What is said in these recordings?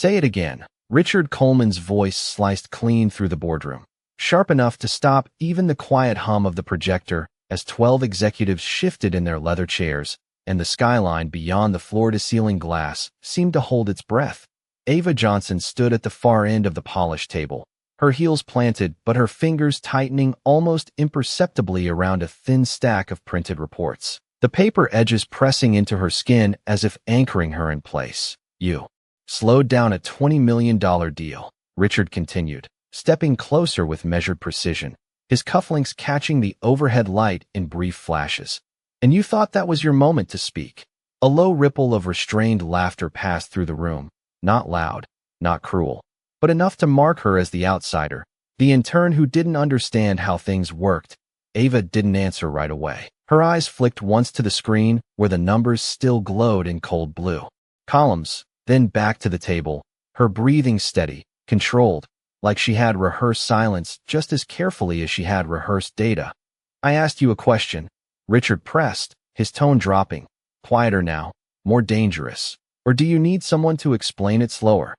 Say it again. Richard Coleman's voice sliced clean through the boardroom, sharp enough to stop even the quiet hum of the projector as 12 executives shifted in their leather chairs, and the skyline beyond the floor-to-ceiling glass seemed to hold its breath. Ava Johnson stood at the far end of the polished table, her heels planted but her fingers tightening almost imperceptibly around a thin stack of printed reports, the paper edges pressing into her skin as if anchoring her in place. You slowed down a $20 million deal, Richard continued, stepping closer with measured precision, his cufflinks catching the overhead light in brief flashes. And you thought that was your moment to speak. A low ripple of restrained laughter passed through the room, not loud, not cruel, but enough to mark her as the outsider, the intern who didn't understand how things worked. Ava didn't answer right away. Her eyes flicked once to the screen where the numbers still glowed in cold blue columns, then back to the table, her breathing steady, controlled, like she had rehearsed silence just as carefully as she had rehearsed data. I asked you a question, Richard pressed, his tone dropping, quieter now, more dangerous. Or do you need someone to explain it slower?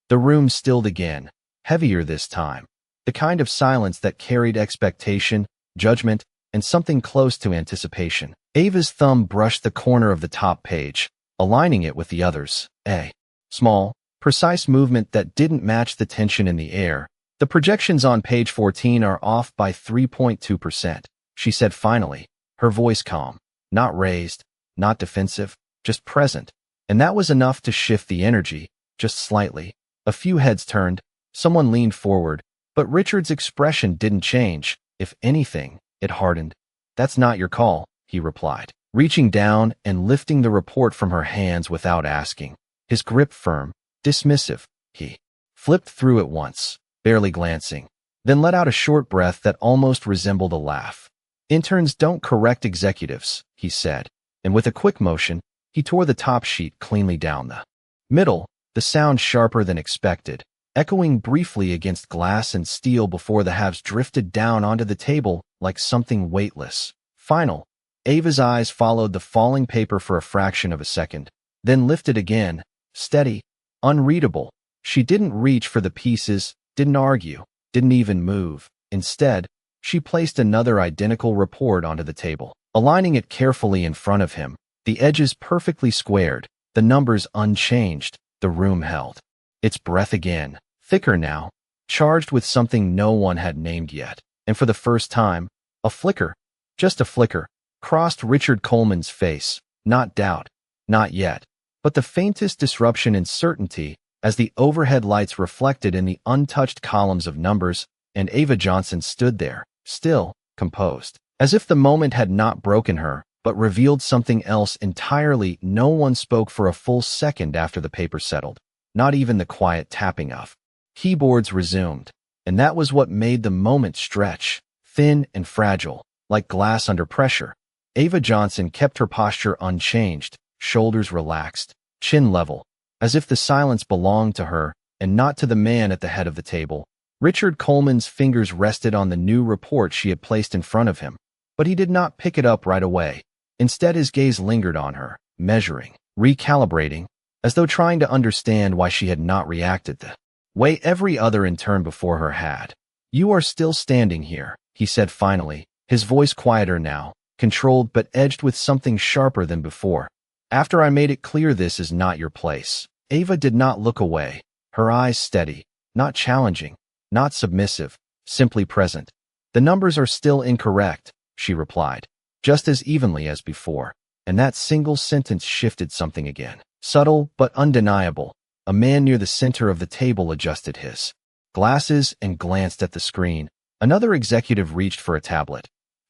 The room stilled again, heavier this time, the kind of silence that carried expectation, judgment, and something close to anticipation. Ava's thumb brushed the corner of the top page, aligning it with the others. A small, precise movement that didn't match the tension in the air. The projections on page 14 are off by 3.2%, she said finally, her voice calm, not raised, not defensive, just present. And that was enough to shift the energy, just slightly. A few heads turned, someone leaned forward, but Richard's expression didn't change. If anything, it hardened. That's not your call, he replied, reaching down and lifting the report from her hands without asking. His grip firm, dismissive. He flipped through it once, barely glancing, then let out a short breath that almost resembled a laugh. Interns don't correct executives, he said, and with a quick motion, he tore the top sheet cleanly down the middle, the sound sharper than expected, echoing briefly against glass and steel before the halves drifted down onto the table like something weightless. Final. Ava's eyes followed the falling paper for a fraction of a second, then lifted again, steady, unreadable. She didn't reach for the pieces, didn't argue, didn't even move. Instead, she placed another identical report onto the table, aligning it carefully in front of him, the edges perfectly squared, the numbers unchanged. The room held its breath again, thicker now, charged with something no one had named yet. And for the first time, a flicker, just a flicker, crossed Richard Coleman's face. Not doubt, not yet, but the faintest disruption in certainty as the overhead lights reflected in the untouched columns of numbers, and Ava Johnson stood there, still, composed, as if the moment had not broken her, but revealed something else entirely. No one spoke for a full second after the paper settled, not even the quiet tapping of keyboards resumed, and that was what made the moment stretch, thin and fragile, like glass under pressure. Ava Johnson kept her posture unchanged, shoulders relaxed, chin level, as if the silence belonged to her and not to the man at the head of the table. Richard Coleman's fingers rested on the new report she had placed in front of him, but he did not pick it up right away. Instead, his gaze lingered on her, measuring, recalibrating, as though trying to understand why she had not reacted the way every other intern before her had. You are still standing here, he said finally, his voice quieter now, controlled but edged with something sharper than before. After I made it clear this is not your place. Ava did not look away, her eyes steady, not challenging, not submissive, simply present. The numbers are still incorrect, she replied, just as evenly as before, and that single sentence shifted something again. Subtle but undeniable. A man near the center of the table adjusted his glasses and glanced at the screen. Another executive reached for a tablet,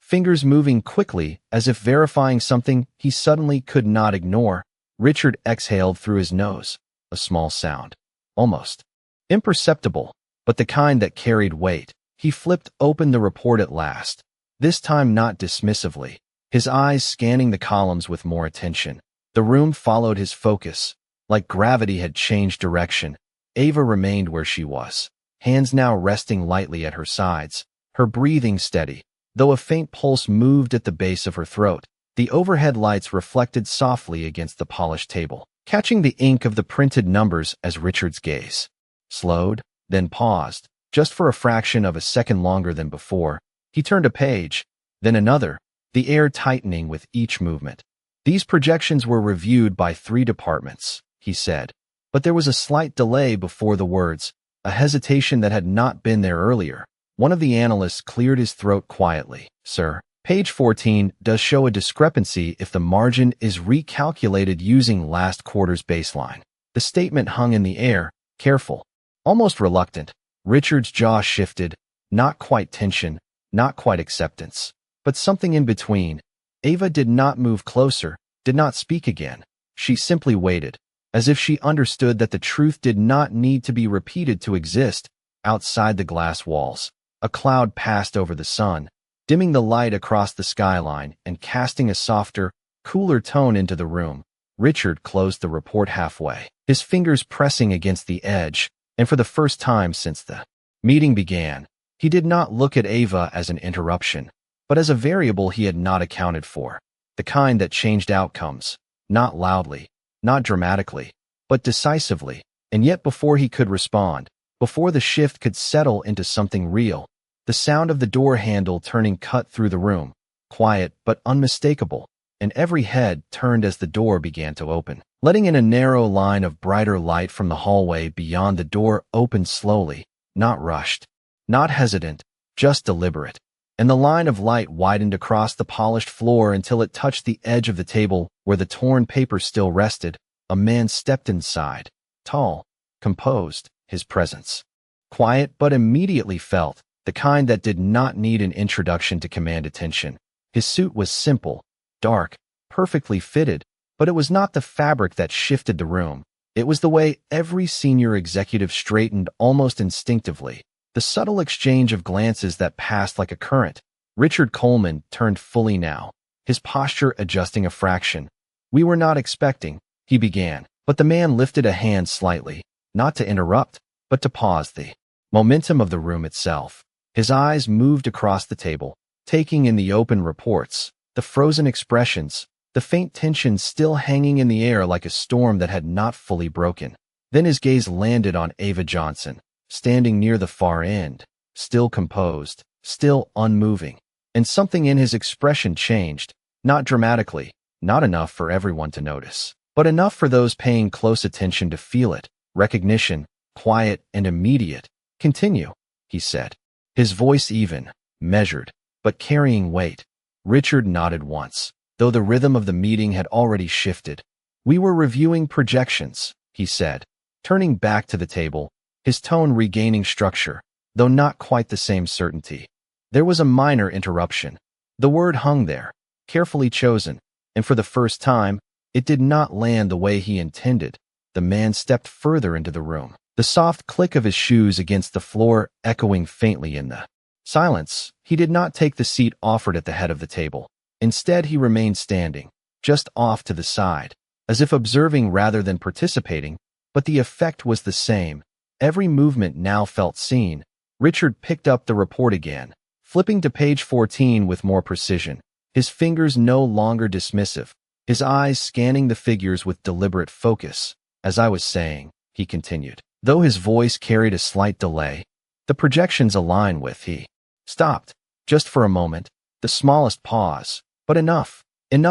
fingers moving quickly as if verifying something he suddenly could not ignore. Richard exhaled through his nose, a small sound, almost imperceptible, but the kind that carried weight. He flipped open the report at last, this time not dismissively, his eyes scanning the columns with more attention. The room followed his focus, like gravity had changed direction. Ava remained where she was, hands now resting lightly at her sides, her breathing steady, though a faint pulse moved at the base of her throat. The overhead lights reflected softly against the polished table, catching the ink of the printed numbers as Richard's gaze slowed, then paused, just for a fraction of a second longer than before. He turned a page, then another, the air tightening with each movement. These projections were reviewed by 3 departments, he said. But there was a slight delay before the words, a hesitation that had not been there earlier. One of the analysts cleared his throat quietly. Sir, page 14 does show a discrepancy if the margin is recalculated using last quarter's baseline. The statement hung in the air, careful, almost reluctant. Richard's jaw shifted, not quite tension, not quite acceptance, but something in between. Ava did not move closer, did not speak again. She simply waited, as if she understood that the truth did not need to be repeated to exist. Outside the glass walls, a cloud passed over the sun, dimming the light across the skyline and casting a softer, cooler tone into the room. Richard closed the report halfway, his fingers pressing against the edge, and for the first time since the meeting began, he did not look at Ava as an interruption, but as a variable he had not accounted for, the kind that changed outcomes, not loudly, not dramatically, but decisively. And yet before he could respond, before the shift could settle into something real, the sound of the door handle turning cut through the room, quiet but unmistakable, and every head turned as the door began to open, letting in a narrow line of brighter light from the hallway beyond. The door opened slowly, not rushed, not hesitant, just deliberate, and the line of light widened across the polished floor until it touched the edge of the table where the torn paper still rested. A man stepped inside, tall, composed, his presence quiet but immediately felt, the kind that did not need an introduction to command attention. His suit was simple, dark, perfectly fitted, but it was not the fabric that shifted the room. It was the way every senior executive straightened almost instinctively, the subtle exchange of glances that passed like a current. Richard Coleman turned fully now, his posture adjusting a fraction. We were not expecting, he began, but the man lifted a hand slightly, not to interrupt, but to pause the momentum of the room itself. His eyes moved across the table, taking in the open reports, the frozen expressions, the faint tension still hanging in the air like a storm that had not fully broken. Then his gaze landed on Ava Johnson, standing near the far end, still composed, still unmoving. And something in his expression changed, not dramatically, not enough for everyone to notice, but enough for those paying close attention to feel it. Recognition, quiet and immediate. Continue, he said, his voice even, measured, but carrying weight. Richard nodded once, though the rhythm of the meeting had already shifted. We were reviewing projections, he said, turning back to the table, his tone regaining structure, though not quite the same certainty. There was a minor interruption. The word hung there, carefully chosen, and for the first time, it did not land the way he intended. The man stepped further into the room, the soft click of his shoes against the floor echoing faintly in the silence. He did not take the seat offered at the head of the table. Instead, he remained standing, just off to the side, as if observing rather than participating, but the effect was the same. Every movement now felt seen. Richard picked up the report again, flipping to page 14 with more precision, his fingers no longer dismissive, his eyes scanning the figures with deliberate focus. As I was saying, he continued, though his voice carried a slight delay, the projections align with. He stopped, just for a moment, the smallest pause, but enough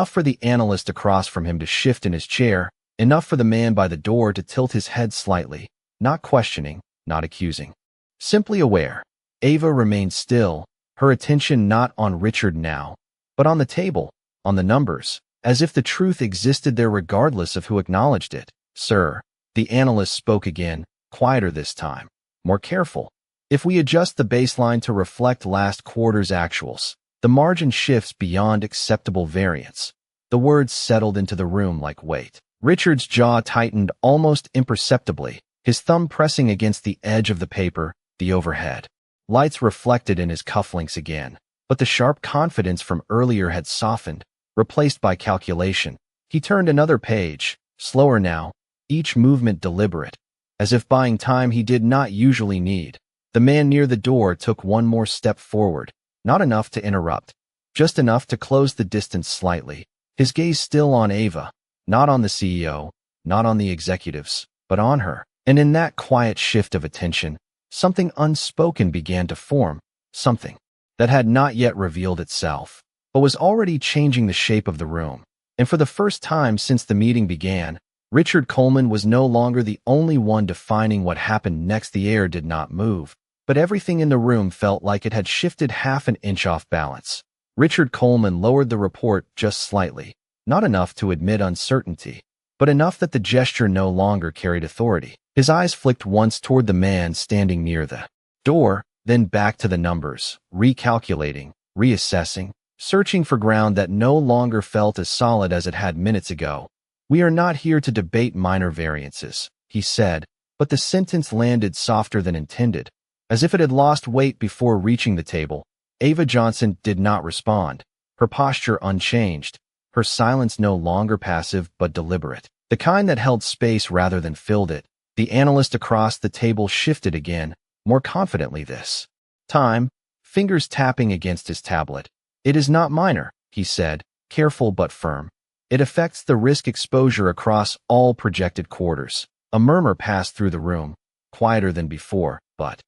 for the analyst across from him to shift in his chair, enough for the man by the door to tilt his head slightly, not questioning, not accusing, simply aware. Ava remained still, her attention not on Richard now, but on the table, on the numbers, as if the truth existed there regardless of who acknowledged it. Sir, the analyst spoke again, quieter this time, more careful. If we adjust the baseline to reflect last quarter's actuals, the margin shifts beyond acceptable variance. The words settled into the room like weight. Richard's jaw tightened almost imperceptibly, his thumb pressing against the edge of the paper, the overhead. Lights reflected in his cufflinks again, but the sharp confidence from earlier had softened, replaced by calculation. He turned another page, slower now, each movement deliberate, as if buying time he did not usually need. The man near the door took one more step forward, not enough to interrupt, just enough to close the distance slightly, his gaze still on Ava, not on the CEO, not on the executives, but on her. And in that quiet shift of attention, something unspoken began to form, something that had not yet revealed itself, but was already changing the shape of the room. And for the first time since the meeting began, Richard Coleman was no longer the only one defining what happened next. The air did not move, but everything in the room felt like it had shifted half an inch off balance. Richard Coleman lowered the report just slightly, not enough to admit uncertainty, but enough that the gesture no longer carried authority. His eyes flicked once toward the man standing near the door, then back to the numbers, recalculating, reassessing, searching for ground that no longer felt as solid as it had minutes ago. "We are not here to debate minor variances," he said, but the sentence landed softer than intended. As if it had lost weight before reaching the table, Ava Johnson did not respond, her posture unchanged, her silence no longer passive but deliberate, the kind that held space rather than filled it. The analyst across the table shifted again, more confidently this time, fingers tapping against his tablet. "It is not minor," he said, careful but firm. "It affects the risk exposure across all projected quarters." A murmur passed through the room, quieter than before, but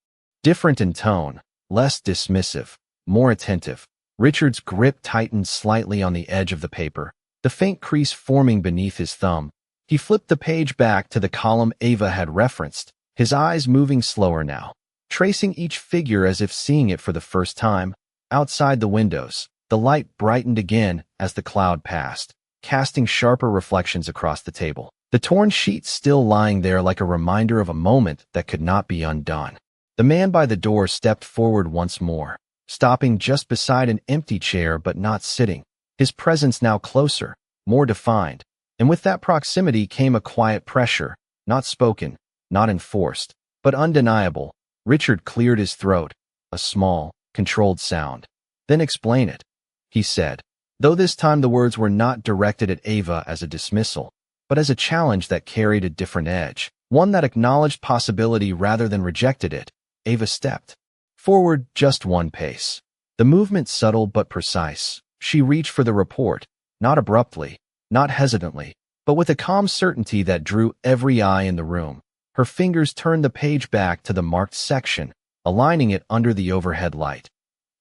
different in tone, less dismissive, more attentive. Richard's grip tightened slightly on the edge of the paper, the faint crease forming beneath his thumb. He flipped the page back to the column Ava had referenced, his eyes moving slower now, tracing each figure as if seeing it for the first time. Outside the windows, the light brightened again as the cloud passed, casting sharper reflections across the table, the torn sheet still lying there like a reminder of a moment that could not be undone. The man by the door stepped forward once more, stopping just beside an empty chair but not sitting, his presence now closer, more defined. And with that proximity came a quiet pressure, not spoken, not enforced, but undeniable. Richard cleared his throat, a small, controlled sound. "Then explain it," he said, though this time the words were not directed at Ava as a dismissal, but as a challenge that carried a different edge, one that acknowledged possibility rather than rejected it. Ava stepped forward just one pace, the movement subtle but precise. She reached for the report, not abruptly, not hesitantly, but with a calm certainty that drew every eye in the room. Her fingers turned the page back to the marked section, aligning it under the overhead light.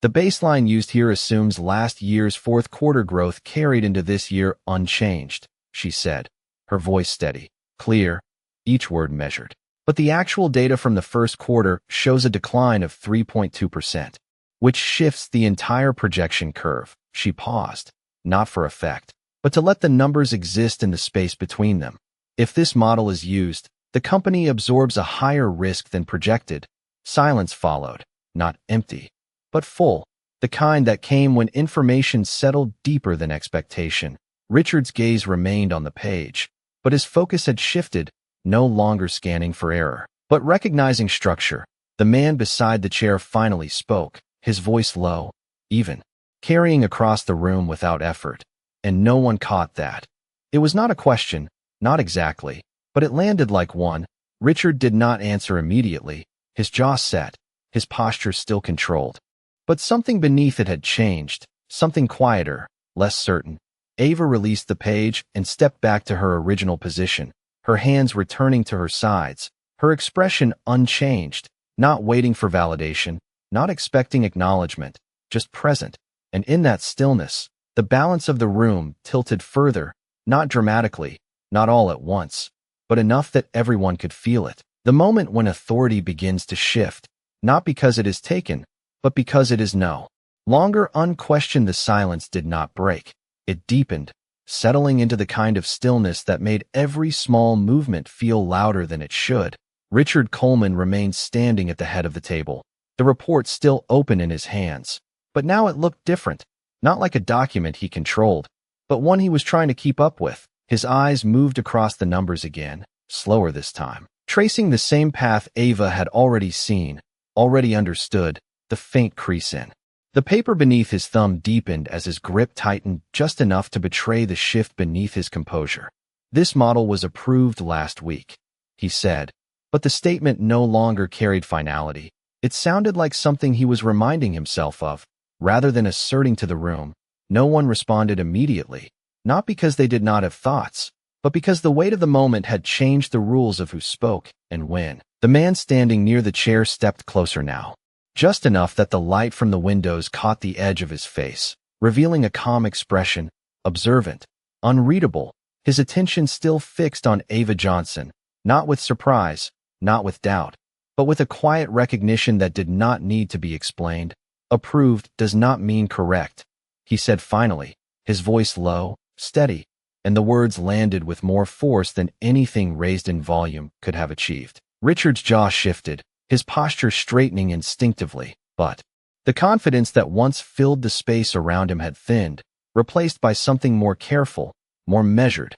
"The baseline used here assumes last year's fourth quarter growth carried into this year unchanged," she said, her voice steady, clear, each word measured. "But the actual data from the first quarter shows a decline of 3.2%, which shifts the entire projection curve." She paused, not for effect, but to let the numbers exist in the space between them. "If this model is used, the company absorbs a higher risk than projected." Silence followed, not empty, but full, the kind that came when information settled deeper than expectation. Richard's gaze remained on the page, but his focus had shifted, no longer scanning for error, but recognizing structure. The man beside the chair finally spoke, his voice low, even, carrying across the room without effort, and no one caught that. It was not a question, not exactly, but it landed like one. Richard did not answer immediately, his jaw set, his posture still controlled. But something beneath it had changed, something quieter, less certain. Ava released the page and stepped back to her original position, her hands returning to her sides, her expression unchanged, not waiting for validation, not expecting acknowledgement, just present. And in that stillness, the balance of the room tilted further, not dramatically, not all at once, but enough that everyone could feel it. The moment when authority begins to shift, not because it is taken, but because it is no longer unquestioned. The silence did not break. It deepened, settling into the kind of stillness that made every small movement feel louder than it should. Richard Coleman remained standing at the head of the table, the report still open in his hands. But now it looked different, not like a document he controlled, but one he was trying to keep up with. His eyes moved across the numbers again, slower this time, tracing the same path Ava had already seen, already understood, the faint crease in the paper beneath his thumb deepened as his grip tightened just enough to betray the shift beneath his composure. "This model was approved last week," he said, but the statement no longer carried finality. It sounded like something he was reminding himself of, rather than asserting to the room. No one responded immediately, not because they did not have thoughts, but because the weight of the moment had changed the rules of who spoke and when. The man standing near the chair stepped closer now, just enough that the light from the windows caught the edge of his face, revealing a calm expression, observant, unreadable, his attention still fixed on Ava Johnson, not with surprise, not with doubt, but with a quiet recognition that did not need to be explained. Approved does not mean correct, he said finally, his voice low, steady, and the words landed with more force than anything raised in volume could have achieved. Richard's jaw shifted, his posture straightening instinctively, but the confidence that once filled the space around him had thinned, replaced by something more careful, more measured.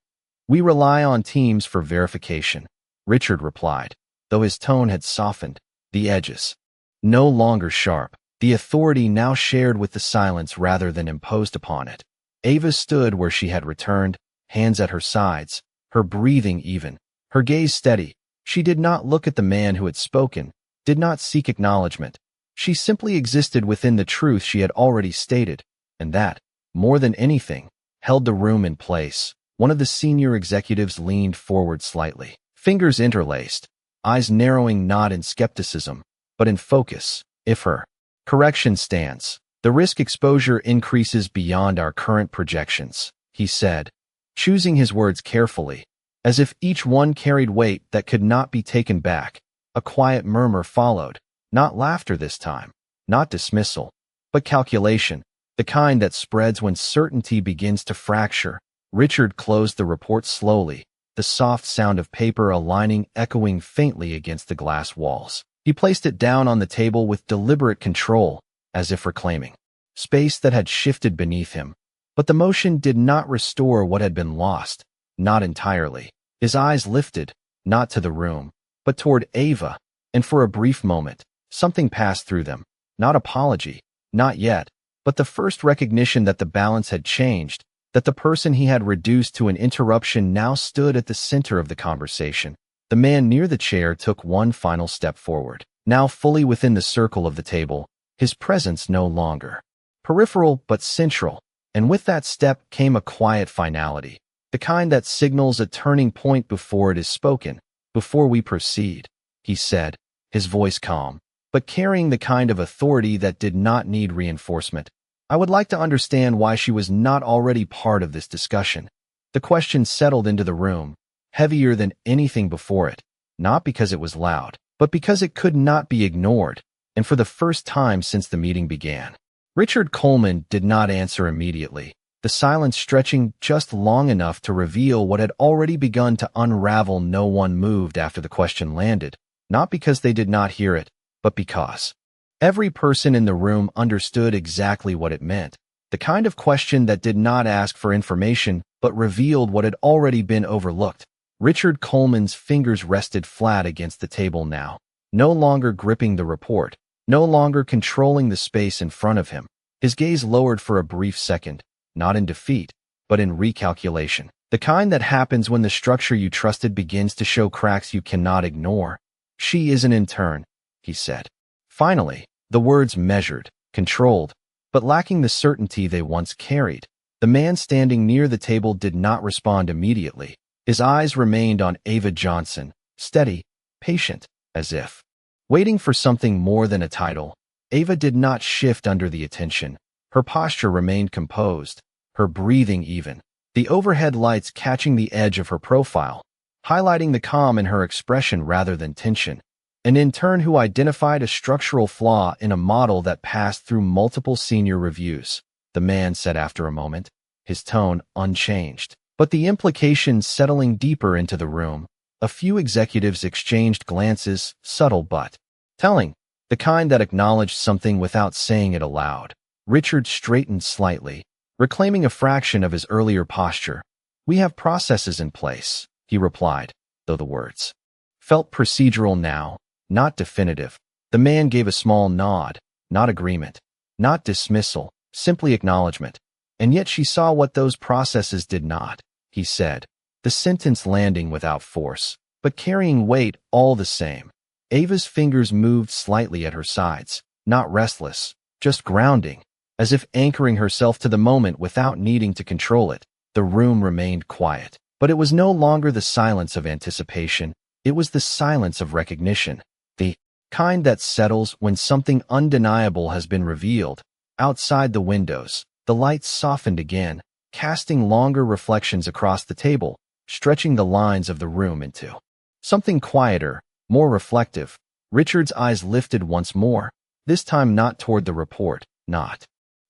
"We rely on teams for verification," Richard replied, though his tone had softened, the edges no longer sharp, the authority now shared with the silence rather than imposed upon it. Ava stood where she had returned, hands at her sides, her breathing even, her gaze steady. She did not look at the man who had spoken, did not seek acknowledgement. She simply existed within the truth she had already stated, and that, more than anything, held the room in place. One of the senior executives leaned forward slightly, fingers interlaced, eyes narrowing not in skepticism, but in focus. "If her correction stands, the risk exposure increases beyond our current projections," he said, choosing his words carefully, as if each one carried weight that could not be taken back. A quiet murmur followed, not laughter this time, not dismissal, but calculation, the kind that spreads when certainty begins to fracture. Richard closed the report slowly, the soft sound of paper aligning echoing faintly against the glass walls. He placed it down on the table with deliberate control, as if reclaiming space that had shifted beneath him. But the motion did not restore what had been lost, not entirely. His eyes lifted, not to the room, but toward Ava, and for a brief moment, something passed through them. Not apology, not yet, but the first recognition that the balance had changed, that the person he had reduced to an interruption now stood at the center of the conversation. The man near the chair took one final step forward, now fully within the circle of the table, his presence no longer peripheral but central, and with that step came a quiet finality, the kind that signals a turning point before it is spoken. "Before we proceed," he said, his voice calm, but carrying the kind of authority that did not need reinforcement, "I would like to understand why she was not already part of this discussion." The question settled into the room, heavier than anything before it, not because it was loud, but because it could not be ignored, and for the first time since the meeting began. Richard Coleman did not answer immediately, the silence stretching just long enough to reveal what had already begun to unravel. No one moved after the question landed, not because they did not hear it, but because every person in the room understood exactly what it meant, the kind of question that did not ask for information but revealed what had already been overlooked. Richard Coleman's fingers rested flat against the table now, no longer gripping the report, no longer controlling the space in front of him. His gaze lowered for a brief second, not in defeat, but in recalculation, the kind that happens when the structure you trusted begins to show cracks you cannot ignore. "She is an intern," he said. Finally, the words measured, controlled, but lacking the certainty they once carried. The man standing near the table did not respond immediately. His eyes remained on Ava Johnson, steady, patient, as if waiting for something more than a title. Ava did not shift under the attention. Her posture remained composed, her breathing even, the overhead lights catching the edge of her profile, highlighting the calm in her expression rather than tension. An intern who identified a structural flaw in a model that passed through multiple senior reviews, the man said after a moment, his tone unchanged, but the implications settling deeper into the room. A few executives exchanged glances, subtle but telling, the kind that acknowledged something without saying it aloud. Richard straightened slightly, reclaiming a fraction of his earlier posture. "We have processes in place," he replied, though the words felt procedural now, not definitive. The man gave a small nod, not agreement, not dismissal, simply acknowledgement. "And yet she saw what those processes did not," he said, the sentence landing without force, but carrying weight all the same. Ava's fingers moved slightly at her sides, not restless, just grounding, as if anchoring herself to the moment without needing to control it. The room remained quiet, But it was no longer the silence of anticipation, it was the silence of recognition, the kind that settles when something undeniable has been revealed. Outside the windows, the lights softened again, casting longer reflections across the table, stretching the lines of the room into something quieter, more reflective. Richard's eyes lifted once more, this time not toward the report, not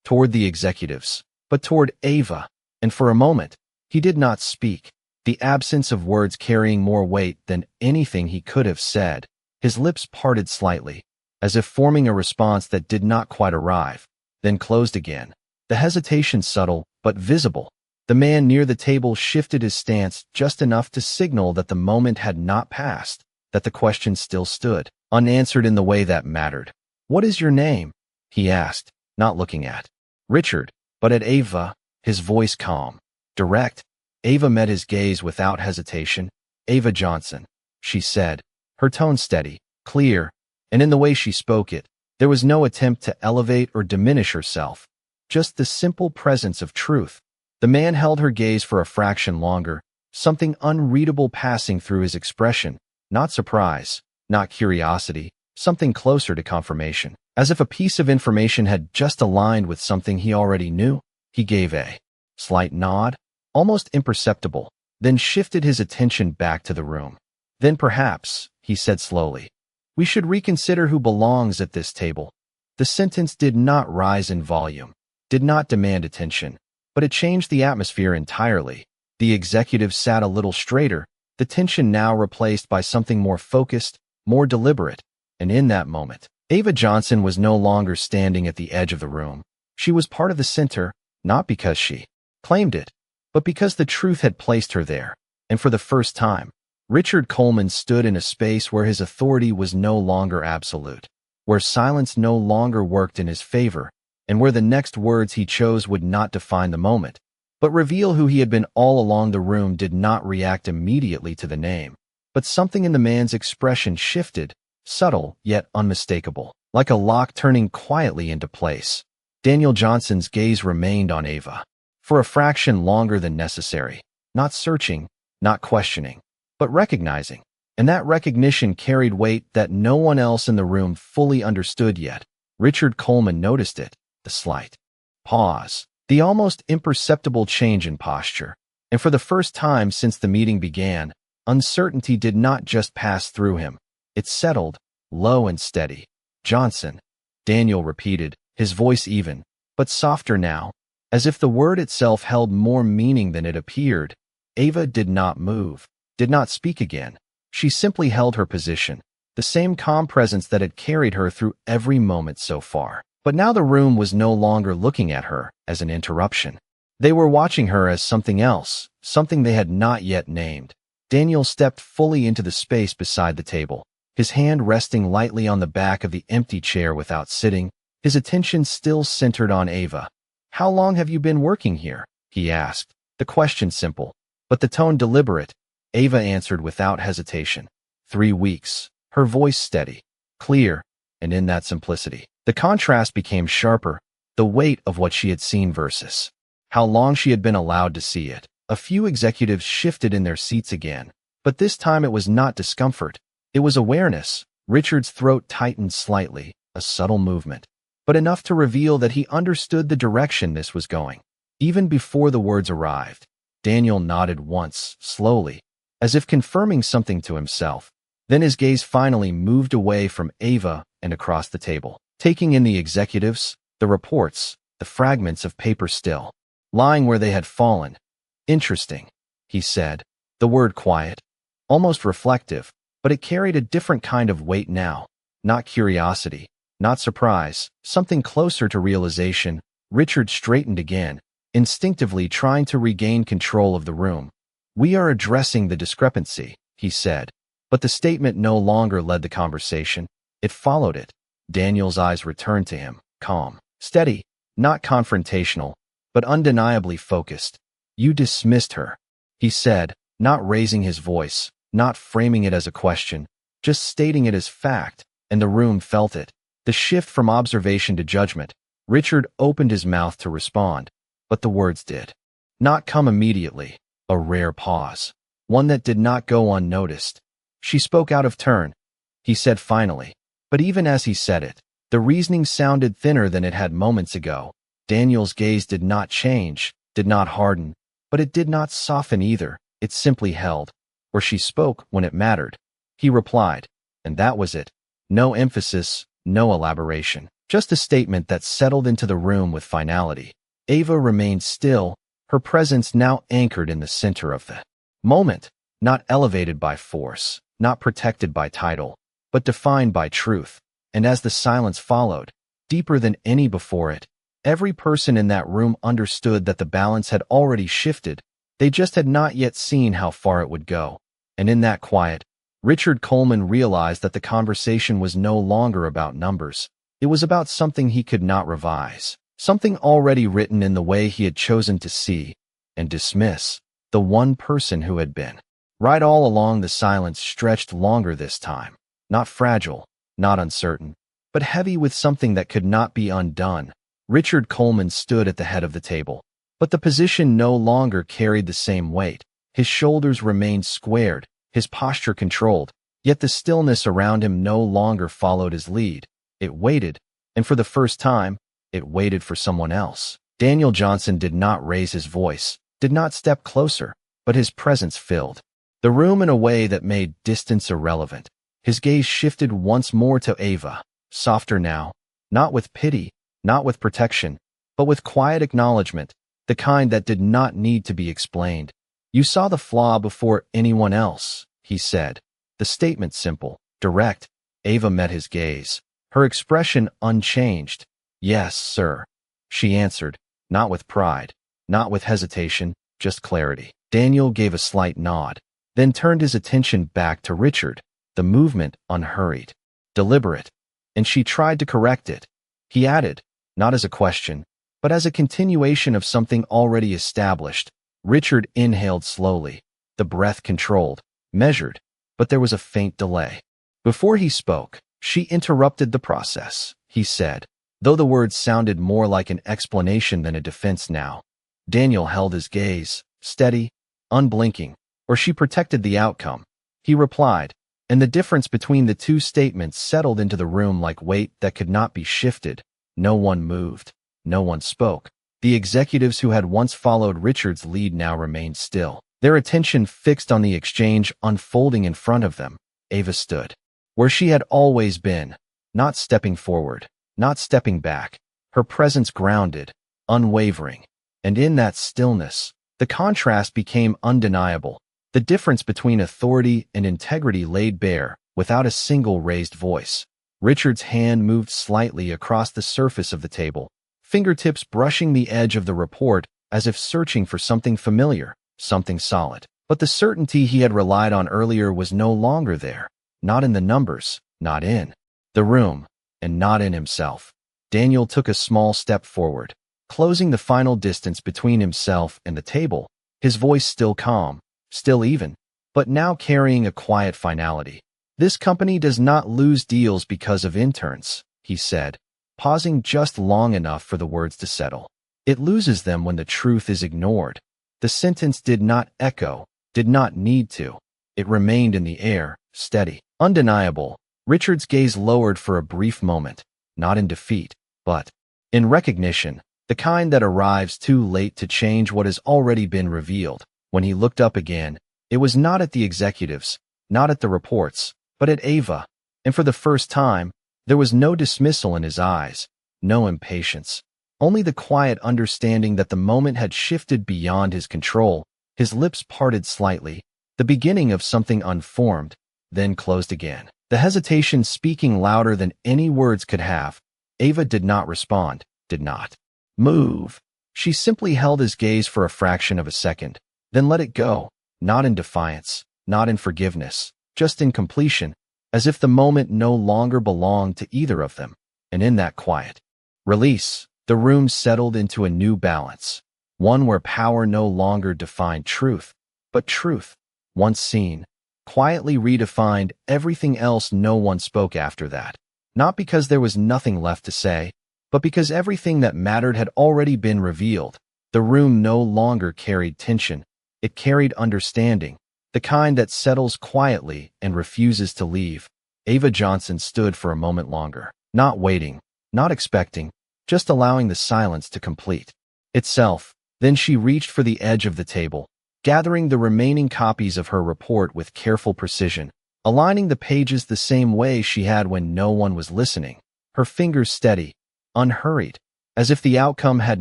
toward the executives, but toward Ava, and for a moment, he did not speak, the absence of words carrying more weight than anything he could have said. His lips parted slightly, as if forming a response that did not quite arrive, then closed again, the hesitation subtle but visible. The man near the table shifted his stance just enough to signal that the moment had not passed, that the question still stood, unanswered in the way that mattered. "What is your name?" he asked, not looking at Richard, but at Ava, his voice calm, direct. Ava met his gaze without hesitation. "Ava Johnson," she said, her tone steady, clear, and in the way she spoke it, there was no attempt to elevate or diminish herself, just the simple presence of truth. The man held her gaze for a fraction longer, something unreadable passing through his expression, not surprise, not curiosity, something closer to confirmation, as if a piece of information had just aligned with something he already knew. He gave a slight nod, almost imperceptible, then shifted his attention back to the room. "Then perhaps," he said slowly, "we should reconsider who belongs at this table." The sentence did not rise in volume, did not demand attention, but it changed the atmosphere entirely. The executive sat a little straighter, the tension now replaced by something more focused, more deliberate, and in that moment, Ava Johnson was no longer standing at the edge of the room. She was part of the center, not because she claimed it, but because the truth had placed her there. And for the first time, Richard Coleman stood in a space where his authority was no longer absolute, where silence no longer worked in his favor, and where the next words he chose would not define the moment, but reveal who he had been all along. The room did not react immediately to the name, but something in the man's expression shifted, subtle yet unmistakable, like a lock turning quietly into place. Daniel Johnson's gaze remained on Ava, for a fraction longer than necessary, not searching, not questioning, but recognizing, and that recognition carried weight that no one else in the room fully understood yet. Richard Coleman noticed it, the slight pause, the almost imperceptible change in posture, and for the first time since the meeting began, uncertainty did not just pass through him, it settled, low and steady. "Johnson," Daniel repeated, his voice even, but softer now, as if the word itself held more meaning than it appeared. Ava did not move, did not speak again. She simply held her position, the same calm presence that had carried her through every moment so far. But now the room was no longer looking at her as an interruption. They were watching her as something else, something they had not yet named. Daniel stepped fully into the space beside the table, his hand resting lightly on the back of the empty chair without sitting, his attention still centered on Ava. "How long have you been working here?" he asked, the question simple, but the tone deliberate. Ava answered without hesitation. 3 weeks, her voice steady, clear, and in that simplicity, the contrast became sharper, the weight of what she had seen versus how long she had been allowed to see it. A few executives shifted in their seats again, but this time it was not discomfort, it was awareness. Richard's throat tightened slightly, a subtle movement, but enough to reveal that he understood the direction this was going. Even before the words arrived, Daniel nodded once, slowly, as if confirming something to himself. Then his gaze finally moved away from Ava and across the table, taking in the executives, the reports, the fragments of paper still lying where they had fallen. "Interesting," he said, the word quiet, almost reflective, but it carried a different kind of weight now. Not curiosity, not surprise, something closer to realization. Richard straightened again, instinctively trying to regain control of the room. "We are addressing the discrepancy," he said, but the statement no longer led the conversation, it followed it. Daniel's eyes returned to him, calm, steady, not confrontational, but undeniably focused. "You dismissed her," he said, not raising his voice, not framing it as a question, just stating it as fact, and the room felt it. The shift from observation to judgment. Richard opened his mouth to respond, but the words did not come immediately. a rare pause, one that did not go unnoticed. "She spoke out of turn," he said finally. But even as he said it, the reasoning sounded thinner than it had moments ago. Daniel's gaze did not change, did not harden, but it did not soften either. It simply held. Where she spoke when it mattered. He replied, and that was it. No emphasis, no elaboration. Just a statement that settled into the room with finality. Ava remained still, her presence now anchored in the center of the moment, not elevated by force, not protected by title, but defined by truth. And as the silence followed, deeper than any before it, every person in that room understood that the balance had already shifted. They just had not yet seen how far it would go. And in that quiet, Richard Coleman realized that the conversation was no longer about numbers. It was about something he could not revise, something already written in the way he had chosen to see and dismiss the one person who had been. Right all along, the silence stretched longer this time, not fragile, not uncertain, but heavy with something that could not be undone. Richard Coleman stood at the head of the table, but the position no longer carried the same weight. His shoulders remained squared, his posture controlled, yet the stillness around him no longer followed his lead. It waited, and for the first time, it waited for someone else. Daniel Johnson did not raise his voice, did not step closer, but his presence filled the room in a way that made distance irrelevant. His gaze shifted once more to Ava, softer now, not with pity, not with protection, but with quiet acknowledgement, the kind that did not need to be explained. "You saw the flaw before anyone else," he said. The statement simple, direct. Ava met his gaze, her expression unchanged. "Yes, sir," she answered, not with pride, not with hesitation, just clarity. Daniel gave a slight nod, then turned his attention back to Richard, the movement unhurried, deliberate, and she tried to correct it. He added, not as a question, but as a continuation of something already established. Richard inhaled slowly, the breath controlled, measured, but there was a faint delay. Before he spoke, she interrupted the process, he said, though the words sounded more like an explanation than a defense now. Daniel held his gaze, steady, unblinking, or she protected the outcome. He replied, and the difference between the two statements settled into the room like weight that could not be shifted. No one moved. No one spoke. The executives who had once followed Richard's lead now remained still, their attention fixed on the exchange unfolding in front of them. Ava stood where she had always been, not stepping forward, not stepping back, her presence grounded, unwavering. And in that stillness, the contrast became undeniable. The difference between authority and integrity laid bare, without a single raised voice. Richard's hand moved slightly across the surface of the table, fingertips brushing the edge of the report as if searching for something familiar, something solid. But the certainty he had relied on earlier was no longer there, not in the numbers, not in the room, and not in himself. Daniel took a small step forward, closing the final distance between himself and the table, his voice still calm, still even, but now carrying a quiet finality. "This company does not lose deals because of interns," he said, pausing just long enough for the words to settle. "It loses them when the truth is ignored." The sentence did not echo, did not need to. It remained in the air, steady, undeniable. Richard's gaze lowered for a brief moment, not in defeat, but in recognition, the kind that arrives too late to change what has already been revealed. When he looked up again, it was not at the executives, not at the reports, but at Ava, and for the first time, there was no dismissal in his eyes, no impatience, only the quiet understanding that the moment had shifted beyond his control. His lips parted slightly, the beginning of something unformed, then closed again, the hesitation speaking louder than any words could have. Ava did not respond, did not move. She simply held his gaze for a fraction of a second, then let it go, not in defiance, not in forgiveness, just in completion, as if the moment no longer belonged to either of them. And in that quiet release, the room settled into a new balance, one where power no longer defined truth, but truth, once seen, quietly redefined everything else. No one spoke after that, not because there was nothing left to say, but because everything that mattered had already been revealed. The room no longer carried tension, It carried understanding, the kind that settles quietly and refuses to leave. Ava Johnson stood for a moment longer, not waiting, not expecting, just allowing the silence to complete itself. Then she reached for the edge of the table, gathering the remaining copies of her report with careful precision, aligning the pages the same way she had when no one was listening, her fingers steady, unhurried, as if the outcome had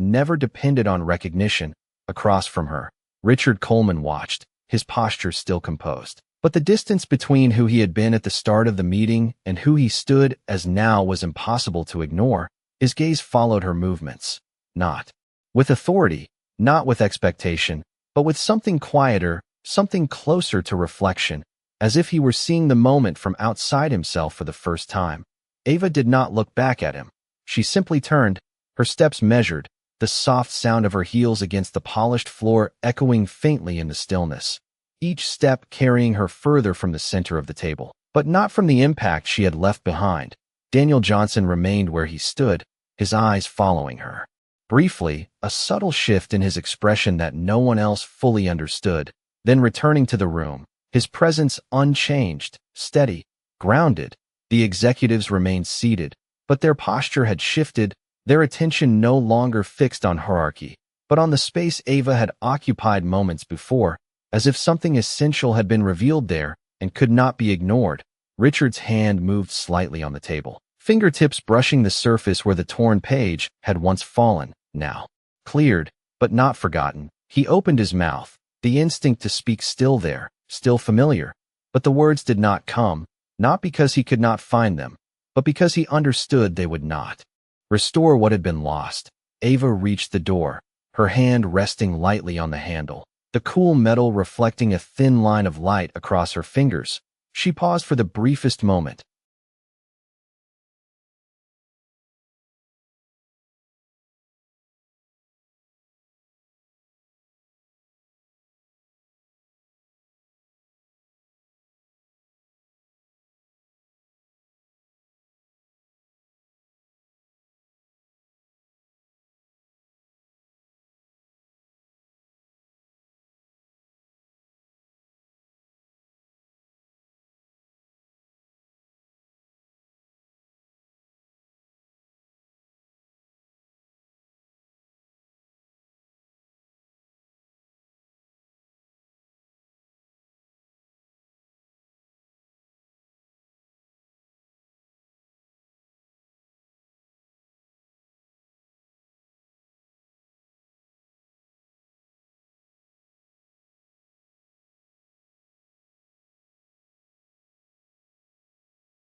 never depended on recognition. Across from her, Richard Coleman watched, his posture still composed. But the distance between who he had been at the start of the meeting and who he stood as now was impossible to ignore. His gaze followed her movements, not with authority, not with expectation, but with something quieter, something closer to reflection, as if he were seeing the moment from outside himself for the first time. Ava did not look back at him. She simply turned, her steps measured, the soft sound of her heels against the polished floor echoing faintly in the stillness, each step carrying her further from the center of the table, but not from the impact she had left behind. Daniel Johnson remained where he stood, his eyes following her. Briefly, a subtle shift in his expression that no one else fully understood, then returning to the room, his presence unchanged, steady, grounded. The executives remained seated, but their posture had shifted, their attention no longer fixed on hierarchy, but on the space Ava had occupied moments before, as if something essential had been revealed there and could not be ignored. Richard's hand moved slightly on the table, fingertips brushing the surface where the torn page had once fallen, now cleared, but not forgotten. He opened his mouth, the instinct to speak still there, still familiar, but the words did not come, not because he could not find them, but because he understood they would not restore what had been lost. Ava reached the door, her hand resting lightly on the handle, the cool metal reflecting a thin line of light across her fingers. She paused for the briefest moment,